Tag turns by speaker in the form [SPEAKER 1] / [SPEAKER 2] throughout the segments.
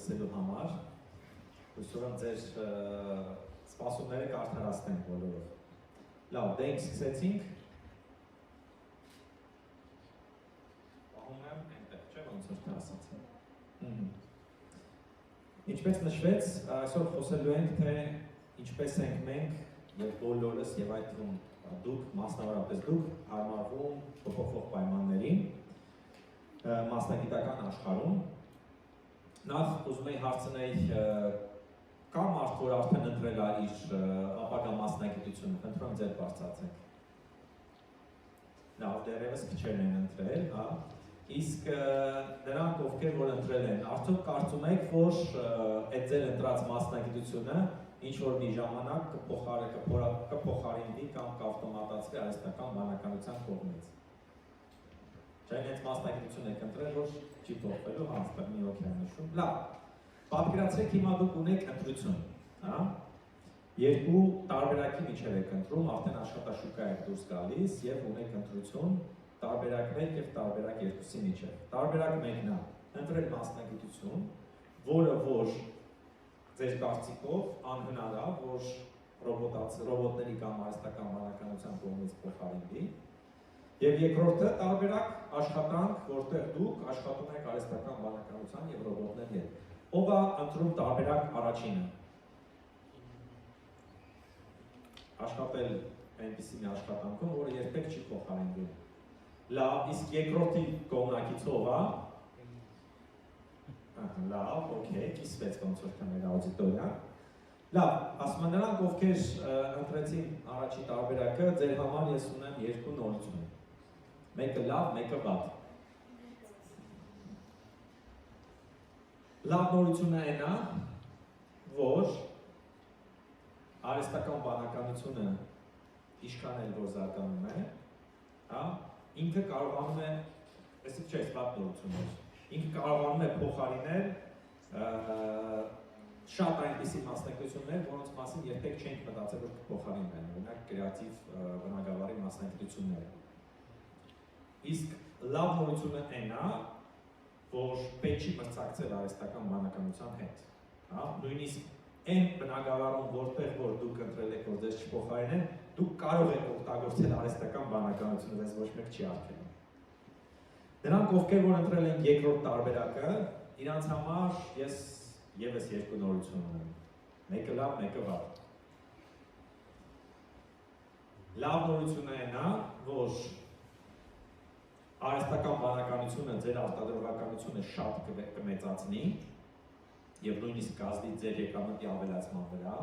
[SPEAKER 1] լսելու համար։ Հուսով եմ ձեր սպասումները կարդարացնենք բոլորով։ Լավ, դե ինք սկսեցինք։ Պահում եմ այնտեղ, չէ՞ ոնց որ ասացին։ Ինչպես նշվեց, այսօր խոսելու ենք, թե ինչպես ենք մենք եւ բոլորս եւ այդ թվում դուք, մասնավորապես դուք, հարմարվում փոփոխվող պայմաններին մասնագիտական աշխարհում։ Նախ ուզում եի հարցնել կա մարդ, որ արդեն ընտրել է իր ապագա մասնագիտությունը, խնդրում ձեր բարձրացեք։ Լավ, դեռևս քչերն են ընտրել, հա։ Իսկ նրանք, ովքեր որ ընտրել են, արդյոք կարծում եք, որ այդ ձեր ընտրած մասնագիտությունը ինչ-որ մի ժամանակ կփոխարինվի կամ կավտոմատացվի արհեստական բանականության կողմից։ Չէ՞, հենց մասնագիտություն եք ընտրել, որ չի փոխվելու, հաստատ մի օքեան նշում։ Լավ, պատկերացրեք հիմա դուք ունեք ընտրություն, հա։ Երկու տարբերակի միջև եք ընտրում, արդեն աշխատաշուկա եք դուրս գալիս եւ ունեք ընտրություն, տարբերակ 1 եւ տարբերակ 2-ի միջև։ Տարբերակ 1-ն է ընտրել մասնագիտություն, որը որ ձեր կարծիքով անհնար է, որ ռոբոտների կամ արհեստական բանականության կողմից փոխարինվի։ Եվ երկրորդը տարբերակ աշխատանք, որտեղ դուք աշխատում եք արհեստական բանականության եւ ռոբոտների հետ։ Ով է ընտրում տարբերակ առաջինը։ Աշխատել այնպիսի մի աշխատանքում, որը երբեք չի փոխարինվի։ Լավ, իսկ երկրորդի կողմնակից ով է։ Լավ, օքեյ, կիսվեց ոնց որ կներ աուդիտորիա։ Լավ, ասում եմ նրանք, ովքեր ընտրեցին առաջի տարբերակը, ձեր համար ես ունեմ երկու նորություն։ Մեկը լավ, մեկը վատ։ Լավ նորությունը այն է, որ արհեստական բանականությունը ինչքան էլ որ զարգանում է, հա, ինքը կարողանում է, այսինքն չէ, վատ նորություններ, ինքը կարողանում է փոխարինել շատ այնպիսի մասնագիտություններ, որոնց մասին երբեք չենք մտածել, որ կփոխարինվեն, օրինակ կրեատիվ բնագավառի մասնագիտությունները։ Իսկ լավ նորությունը այն է, որ պետք չի մրցակցել արհեստական բանականության հետ, հա, նույնիսկ այն բնագավառում, որտեղ որ դուք ընտրել եք, որ ձեզ չփոխարինեն, դուք կարող եք օգտագործել արհեստական բանականությունը, ձեզ ոչ մեկ չի արգելում։ Նրանք, ովքեր որ ընտրել են երկրորդ տարբերակը, իրանց համար ես եւս երկու նորություն ունեմ։ Մեկը լավ, մեկը վատ։ Լավ նորությունը այն է, որ արհեստական բանականությունը ձեր արտադրողականությունը շատ կմեծացնի եւ նույնիսկ կազդի ձեր եկամտի ավելացման վրա։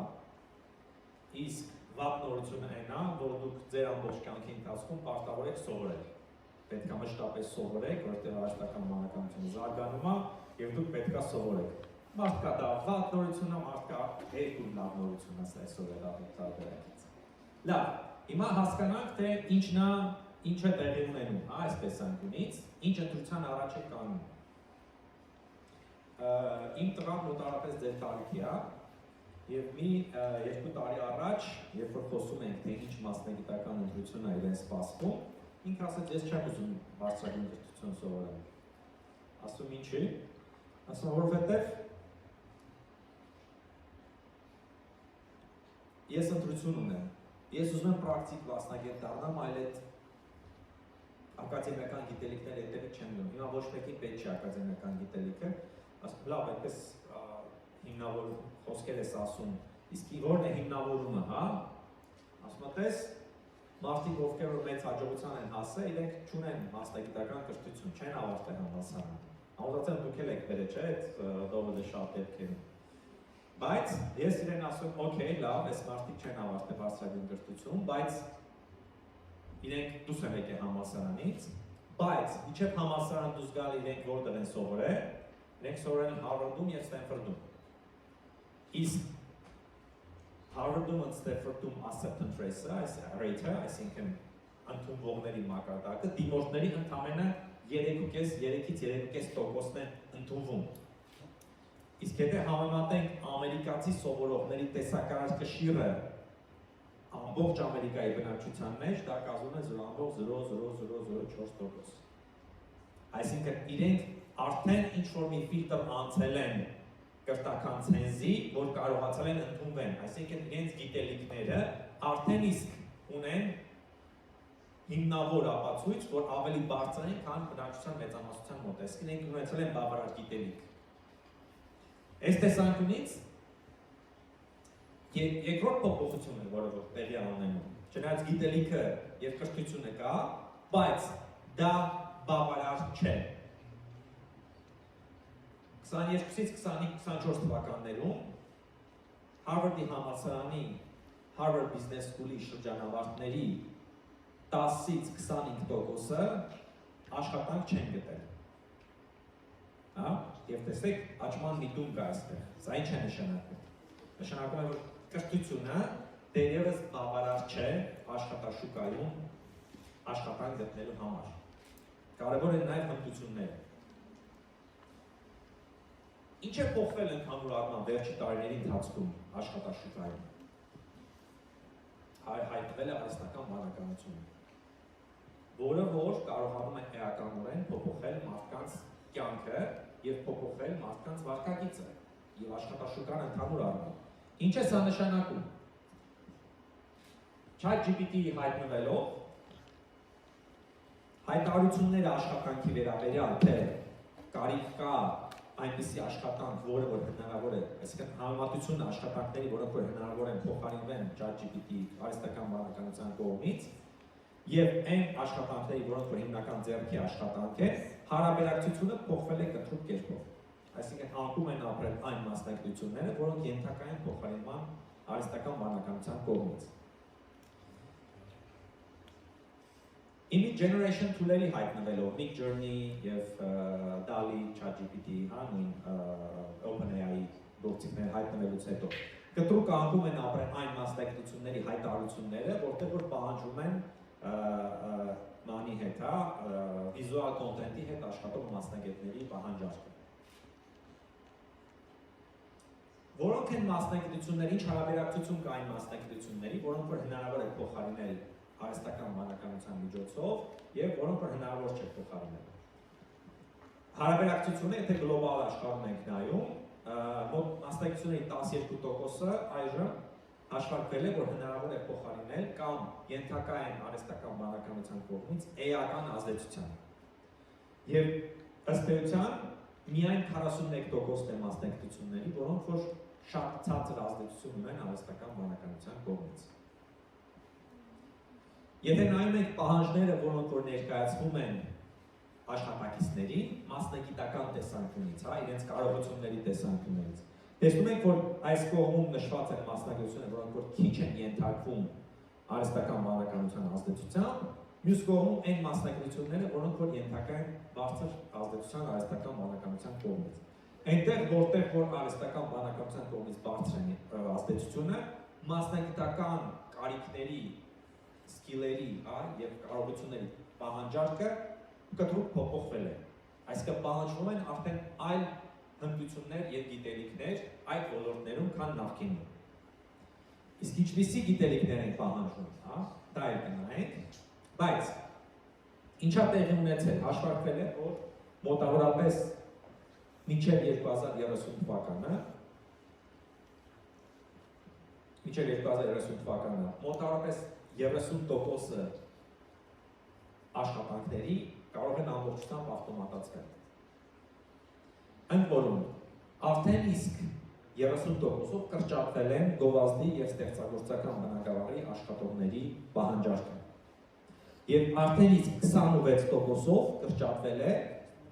[SPEAKER 1] Իսկ վատ նորությունը այն է, որ դուք ձեր ամբողջ կյանքի ընթացքում պարտավոր եք սովորել։ Պետք է մշտապես սովորեք, որտեղ արհեստական բանականությունը զարգանում է եւ դուք պետք է սովորեք։ Մարդկա դա վատ նորություն է, մարդկա երկու լավ նորություն է այսօր այդ տարբերակից։ Լավ, հիմա հասկանանք, թե ինչ է տեղի ունենում, այսպես անկյունից, ինչ ընտրության առաջ է կանում։ Իմ տղան մոտարապես ձեր տարիքի է, եւ մի 2 տարի առաջ, երբ որ խոսում ենք, թե ինչ մասնագիտական ընտրություն է իրեն սպասվում, ինքը ասաց, ես չեմ ուզում բարձրագույն կրթություն սովորել։ Ասում ինչի։ Ասում որովհետեւ ես ընտրություն ունեմ։ Ես ուզում եմ պրակտիկ մասնագետ դառնամ, այլ այդ ակադեմիական գիտելիքները հետևի չեմ ուզում։ Հիմա ոչ մեկին պետք չի ակադեմիական գիտելիքը, ասում լավ, այդպես հիմնավոր խոսքեր ես ասում, իսկ որն է հիմնավորումը, հա? Ասում տես, մարդիկ, ովքեր որ մեծ հաջողության են հասել, իրենք չունեն մասնագիտական կրթություն, չեն ավարտել համալսարան։ Համոզված դուք էլ եք բերել, չէ՞, այդ դովը շատ դեպքերում։ Բայց ես իրեն ասում, օքեյ, լավ, այս մարդիկ չեն ավարտել բարձրագույն կրթություն, բայց իրենք դուրս են եկել համալսարանից, բայց իջև համալսարան դուրս գալ իրենք որտեղ են սովորել, իրենք սովորել են Հարվարդում եւ Ստենֆորդում։ Իսկ Հարվարդում ու Ստենֆորդում acceptance rate-ը, այսինքն ընդունվողների մակարդակը, դիմորդների ընդամենը 3.5-ից 3.5%-ն են ընդունվում։ Իսկ եթե համեմատենք ամերիկացի սովորողների տեսակարար կշիռը ամբողջ Ամերիկայի բնակչության մեջ, դա կազմում է 0.00004%։ Այսինքն իրենք արդեն ինչ-որ մի ֆիլտր անցել են կրթական ցենզի, որ կարողացել են ընդունվեն, այսինքն իրենց գիտելիքները արդեն իսկ ունեն հիմնավոր ապացույց, որ ավելի բարձր են, քան բնակչության մեծամասնության մոտ, այսինքն իրենք ունեցել են բավարար գիտելիք։ Այս տեսանկյունից երկրորդ փոփոխությունը, որը որ տեղի ունենում, չնայած գիտելիքը եւ կրթությունը կա, բայց դա բավարար չէ։ 22-ից 25-24 թվականներում Հարվարդի համալսարանի Harvard Business School-ի շրջանավարտների 10-ից 25%-ը աշխատանք չեն գտել։ Հա, եւ տեսեք, աճման միտում կա այստեղ։ Սա ինչ է նշանակում։ Նշանակում է, որ կրթությունը դերևս բավարար չէ աշխատաշուկայում աշխատանք գտնելու համար։ Կարևոր են նաև հմտությունները։ Ինչ է փոխվել ընդհանուր առմամբ վերջի տարիների ընթացքում աշխատաշուկայում։ Հայտնվել է արհեստական բանականությունը, որը որ կարողանում է էականորեն փոփոխել մարդկանց կյանքը եւ փոփոխել մարդկանց վարքագիծը եւ աշխատաշուկան ընդհանուր առմամբ։ Ինչ է սա նշանակում։ ChatGPT-ի հայտնվելով հայտարարությունները աշխատանքի վերաբերյալ, թե կարիք կա այնպիսի աշխատանք, որը որ հնարավոր է, այսինքն համեմատություն աշխատանքների, որոնք որ հնարավոր են փոխարինվեն ChatGPT-ի արհեստական բանականության կողմից, եւ այն աշխատանքների, որոնք որ հիմնական ձեռքի աշխատանք է, հարաբերակցությունը փոխվել է կտրուկ կերպով։ Այսինքն անկում են ապրել այն մասնագիտությունները, որոնք ենթակա են փոխարինման արհեստական բանականության կողմից։ Image generation tool-երի հայտնվելով Midjourney եւ DALL-ի, ChatGPT-ի, նույն OpenAI-ի գործիքները հայտնվելուց հետո կտրուկ անկում են ապրել այն մասնագիտությունների հայտարարությունները, որտեղ որ պահանջում են մանի հետ, վիզուալ կոնտենտի հետ աշխատող մասնագետների պահանջարկը։ Որոնք են մասնագիտությունների, ինչ հարաբերակցություն կա այն մասնագիտությունների, որոնք որ հնարավոր է փոխարինել արհեստական բանականության միջոցով եւ որոնք որ հնարավոր չէ փոխարինել։ Հարաբերակցությունը, եթե գլոբալ աշխարհում ենք նայում, մոտ մասնագիտությունների 12%-ը այժմ հաշվարկվել է, որ հնարավոր է փոխարինել կամ ենթակա են արհեստական բանականության կողմից էական ազդեցության։ Եվ ըստ էության միայն 41% է մասնագիտությունների, որոնք որ շատ ցածր ազդեցություն ունեն արհեստական բանականության կողմից։ Եթե նայում եք պահանջները, որոնք որ ներկայացվում են աշխատակիցներին, մասնագիտական տեսանկյունից, իրենց կարողությունների տեսանկյունից, տեսնում ենք, որ այս կողմում նշված են մասնագիտությունները, որոնք որ քիչ են ենթարկվում արհեստական բանականության ազդեցության, մյուս կողմում այն մասնագիտությունները, որոնք որ ենթակա են բարձր ազդեցության արհեստական բանականության կողմից։ Այնտեղ, որտեղ որ արհեստական բանականության կողմից բարձր է ազդեցությունը, մասնագիտական կարիքների, սկիլերի եւ կարողությունների պահանջարկը կտրուկ փոփոխվել է։ Այսինքն պահանջվում են արդեն այլ հմտություններ եւ գիտելիքներ այդ ոլորտներում, քան նախկինում։ Իսկ ինչպիսի գիտելիքներ են պահանջվում, դա էլ կնայենք, բայց ինչա տեղի ունեցել, հաշվարկվել է, որ մոտավորապես մինչև 2030 թվականը մոտավորապես 30%-ը աշխատանքների կարող են ամբողջությամբ ավտոմատացվել։ Ընդ որում, արդեն իսկ 30%-ով կրճատվել են գովազդի և ստեղծագործական բնագավառի աշխատողների պահանջարկը։ Եվ արդեն իսկ 26%-ով կրճատվել է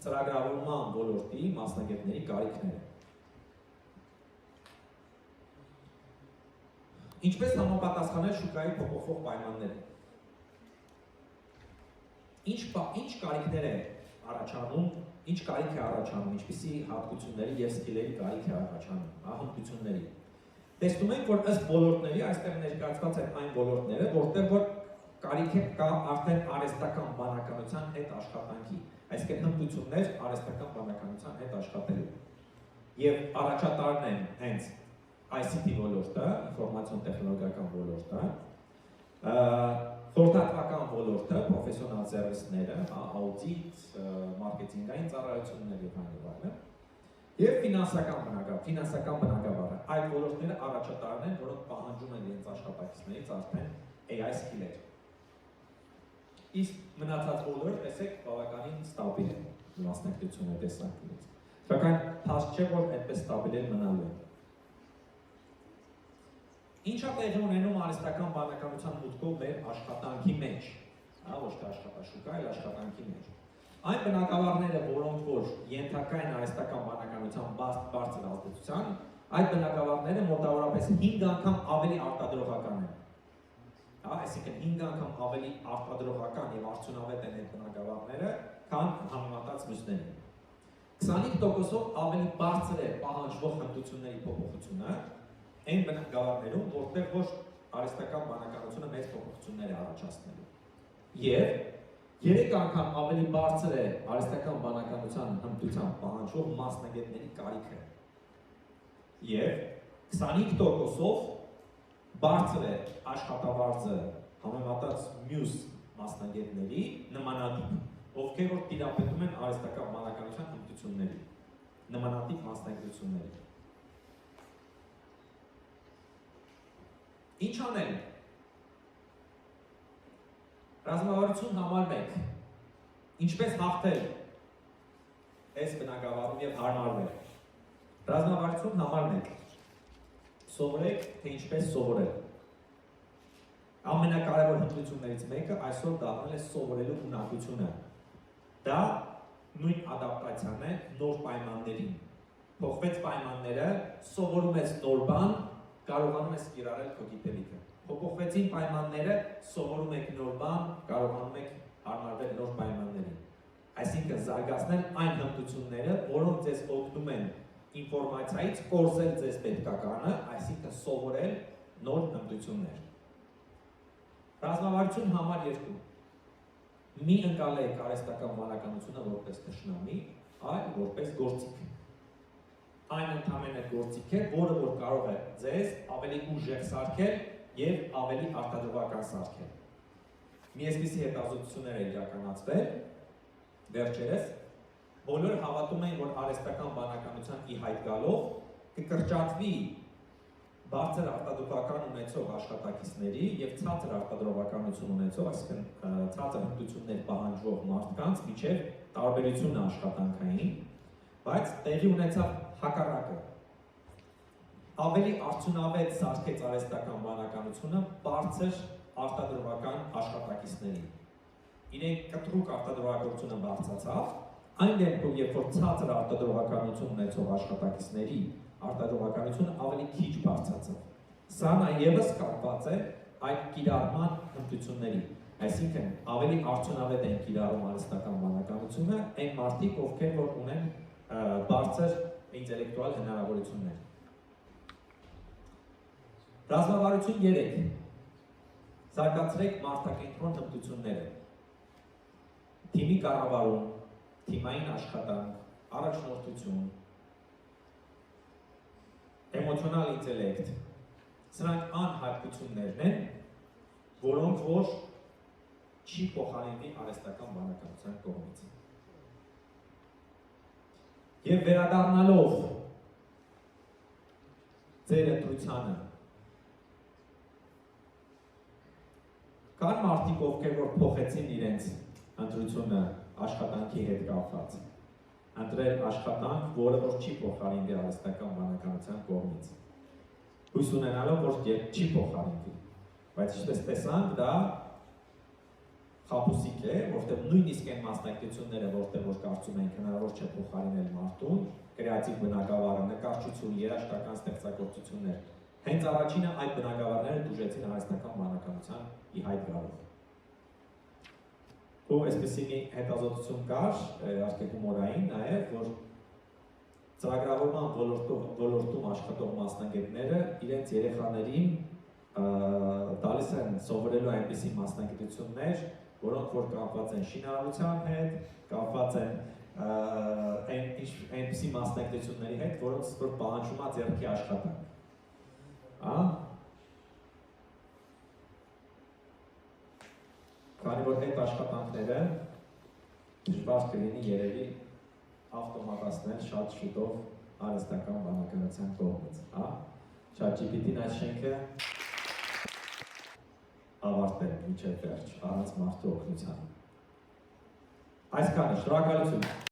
[SPEAKER 1] ծրագրավորման ոլորտի մասնագետների կարիքները։ Ինչպես համապատասխանել շուկայի փոփոխվող պայմաններին։ Ինչ կարիքներ է առաջանում, ինչ կարիք է առաջանում, ինչպիսի հատկությունների և սկիլերի կարիք է առաջանում, հմտությունների։ Տեսնում ենք, որ ըստ ոլորտների այստեղ ներկայացված են այն ոլորտները, որտեղ որ կարիք կա արդեն արհեստական բանականության հետ աշխատանքի, այսինքն հմտություններ արհեստական բանականության հետ աշխատելու։ Եվ առաջատարն են հենց ICT ոլորտը, ինֆորմացիոն տեխնոլոգիական ոլորտը, խորհրդատվական ոլորտը, պրոֆեսիոնալ սերվիսները, աուդիտ, մարքեթինգային ծառայություններ եւ այլն, եւ ֆինանսական բնագավառը։ ֆինանսական բնագավառը։ Այդ ոլորտները առաջատարներ են, որոնք պահանջում են իրենց աշխատակիցներից արդեն AI skills-եր։ Իսկ մնացած ոլորտը, տեսեք, բավականին ստաբիլ է մասնակցությունը տեսանկյունից։ Սակայն փաստ չէ, որ այդպես ստաբիլ է մնալու է։ Ինչա տեղի ունենում արհեստական բանականության մուտքով մեր աշխատանքի մեջ, ոչ թե աշխատաշուկա, այլ աշխատանքի մեջ։ Այն բնակավարները, որոնք որ ենթակա են արհեստական բանականության բարձր ազդեցության, այդ բնակավարները մոտավորապես 5 անգամ ավելի արտադրողական են։ Այսինքն 5 անգամ ավելի արտադրողական եւ արդյունավետ են այդ բնակավարները, քան համեմատած մյուսները։ 25%-ով ավելի բարձր է պահանջվող հմտությունների փոփոխությունը այն բնակավարներում, որտեղ որ արհեստական բանականությունը մեծ փոփոխություններ է առաջացնելու։ Եվ 3 անգամ ավելի բարձր է արհեստական բանականության հմտության պահանջող մասնագետների կարիքը։ Եվ 25%-ով բարձր է աշխատավարձը համեմատած մյուս մասնագետների նմանատիպ, ովքեր որ տիրապետում են արհեստական բանականության հմտությունների, նմանատիպ մասնագիտությունների։ Ինչ անել։ Ռազմավարություն համար 1. Ինչպես հաղթել այս բնակավարում եւ հարմարվել։ Ռազմավարություն համար 1. Սովորեք, թե ինչպես սովորել։ Ամենակարևոր հմտություններից մեկը այսօր դառնել է սովորելու ունակությունը։ Դա նույն ադապտացիան է նոր պայմաններին։ Փոխվեց պայմանները, սովորում ես նոր բան, կարողանում ես կիրառել քո գիտելիքը։ Փոփոխվեցին պայմանները, սովորում եք նոր բան, կարողանում եք հարմարվել նոր պայմաններին։ Այսինքն զարգացնել այն հմտությունները, որոնք ձեզ օգնում են ինֆորմացիայից կորզել ձեզ պետքականը, այսինքն սովորել նոր հմտություններ։ Ռազմավարություն համար 2. Մի ընկալեք արհեստական բանականությունը որպես թշնամի, այլ որպես գործիք։ Այն ընդհանրապես գործիք է, որը որ կարող է ձեզ ավելի ուժեղ սարքել եւ ավելի արտադրողական սարքել։ Մի այսպիսի հետազոտություններ է իրականացվել վերջերս, բոլորը հավատում են, որ արհեստական բանականության ի հայտ գալով կկրճատվի բարձր արտադրողական ունեցող աշխատակիցների եւ ցածր արտադրողականություն ունեցող, այսինքն ցածր հմտություններ պահանջող մարդկանց միջև տարբերությունը աշխատանքային, բայց տեղի ունեցավ հակառակը։ Ավելի արդյունավետ սարքեց արհեստական բանականությունը բարձր արտադրողական աշխատակիցներին։ Իրենք կտրուկ արտադրողականությունը բարձրացավ, այն դեպքում, երբ որ ցածր արտադրողականություն ունեցող աշխատակիցների արտադրողականությունը ավելի քիչ բարձրացավ։ Սա նաև կապված է այդ կիրառման հմտությունների, այսինքն ավելի արդյունավետ են կիրառում արհեստական բանականությունը այն մարդիկ, ովքեր որ ունեն բարձր ինտելեկտուալ հնարավորություններ։ Ռազմավարություն 3. Զարգացրեք մարդակենտրոն հմտությունները։ Թիմի կառավարում, թիմային աշխատանք, առաջնորդություն, էմոցիոնալ ինտելեկտ, սրանք անհատկություններն են, որոնք որ չի փոխարինվի արհեստական բանականության կողմից։ Եվ վերադառնալով ձեր ընտրությանը, կան մարդիկ, ովքեր որ փոխեցին իրենց ընտրությունը աշխատանքի հետ կապված, ընտրել աշխատանք, որը որ չի փոխարինվի արհեստական բանականության կողմից։ Հույս ունենալով, որ չի փոխարինվի, բայց ինչպես տեսանք, դա խաբուսիկ է, որտեղ նույնիսկ այն մասնակցությունները, որտեղ որ կարծում ենք հնարավոր չէ փոխարինել մարդուն, կրեատիվ բնագավառը, նկարչություն, երաժշտական ստեղծագործություններ, հենց առաջինը այդ բնագավառները դուժեցին արհեստական բանականության ի հայտ գալով։ Ու այսպեսի մի հետազոտություն կար, իհարկե հումորային նաև, որ ծրագրավորման ոլորտում աշխատող մասնագետները իրենց երեխաներին տալիս են սովորելու այնպիսի մասնագիտություններ, որոնք որ կապված են շինարարության հետ, կապված են այնպիսի մասնագիտությունների հետ, որոնց որ պահանջում է ձեռքի աշխատանք։ Քանի որ այդ աշխատանքները դժվար կլինի երևի ավտոմատացնել շատ շուտով արհեստական բանականության կողմից, հա։ ChatGPT-ն այս շենքը ավարտել մինչև վերջ, առանց մարդու օգնության։ Այսքանը, շնորհակալություն։